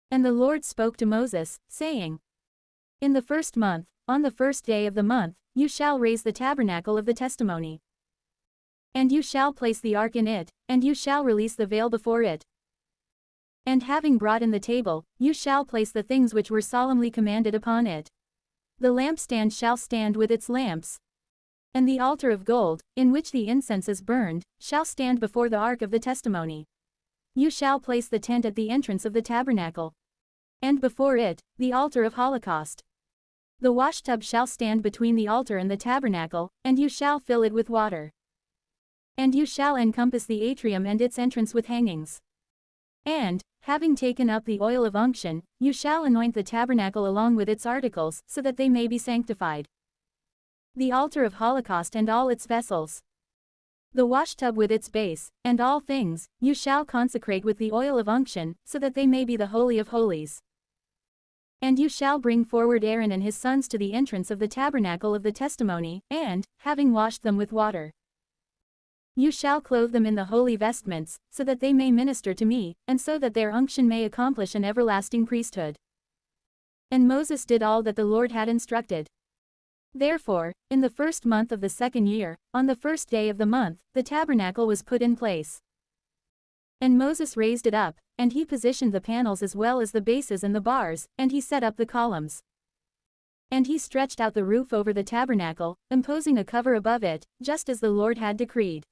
And the Lord spoke to Moses, saying, In the 1st month, on the 1st day of the month, you shall raise the tabernacle of the testimony. And you shall place the ark in it, and you shall release the veil before it. And having brought in the table, you shall place the things which were solemnly commanded upon it. The lampstand shall stand with its lamps. And the altar of gold, in which the incense is burned, shall stand before the ark of the testimony. You shall place the tent at the entrance of the tabernacle. And before it, the altar of holocaust. The washtub shall stand between the altar and the tabernacle, and you shall fill it with water. And you shall encompass the atrium and its entrance with hangings. And, having taken up the oil of unction, you shall anoint the tabernacle along with its articles, so that they may be sanctified. The altar of holocaust and all its vessels. The washtub with its base, and all things, you shall consecrate with the oil of unction, so that they may be the holy of holies. And you shall bring forward Aaron and his sons to the entrance of the tabernacle of the testimony, and, having washed them with water, you shall clothe them in the holy vestments, so that they may minister to me, and so that their unction may accomplish an everlasting priesthood. And Moses did all that the Lord had instructed. Therefore, in the 1st month of the 2nd year, on the 1st day of the month, the tabernacle was put in place. And Moses raised it up, and he positioned the panels as well as the bases and the bars, and he set up the columns. And he stretched out the roof over the tabernacle, imposing a cover above it, just as the Lord had decreed.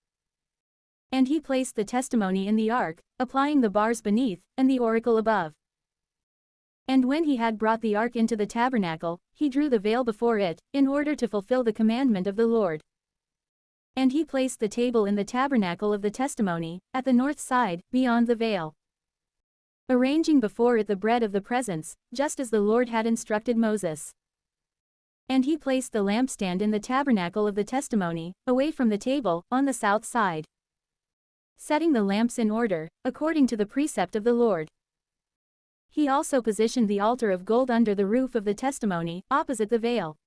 And he placed the testimony in the ark, applying the bars beneath, and the oracle above. And when he had brought the ark into the tabernacle, he drew the veil before it, in order to fulfill the commandment of the Lord. And he placed the table in the tabernacle of the testimony, at the north side, beyond the veil, arranging before it the bread of the presence, just as the Lord had instructed Moses. And he placed the lampstand in the tabernacle of the testimony, away from the table, on the south side, setting the lamps in order, according to the precept of the Lord. He also positioned the altar of gold under the roof of the testimony, opposite the veil.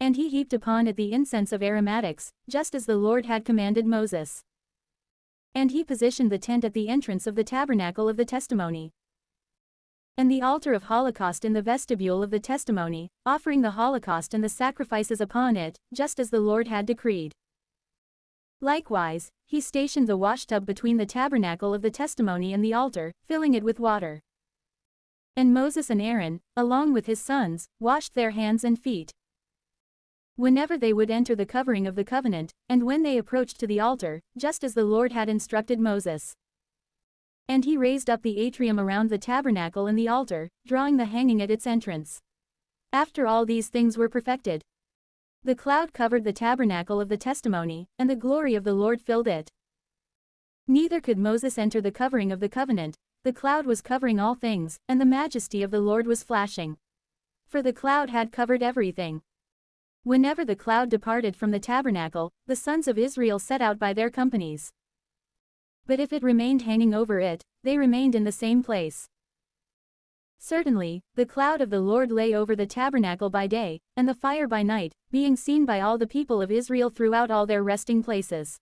And he heaped upon it the incense of aromatics, just as the Lord had commanded Moses. And he positioned the tent at the entrance of the tabernacle of the testimony, and the altar of holocaust in the vestibule of the testimony, offering the holocaust and the sacrifices upon it, just as the Lord had decreed. Likewise, he stationed the washtub between the tabernacle of the testimony and the altar, filling it with water. And Moses and Aaron, along with his sons, washed their hands and feet whenever they would enter the covering of the covenant, and when they approached to the altar, just as the Lord had instructed Moses. And he raised up the atrium around the tabernacle and the altar, drawing the hanging at its entrance. After all these things were perfected, the cloud covered the tabernacle of the testimony, and the glory of the Lord filled it. Neither could Moses enter the covering of the covenant, the cloud was covering all things, and the majesty of the Lord was flashing. For the cloud had covered everything. Whenever the cloud departed from the tabernacle, the sons of Israel set out by their companies. But if it remained hanging over it, they remained in the same place. Certainly, the cloud of the Lord lay over the tabernacle by day, and the fire by night, being seen by all the people of Israel throughout all their resting places.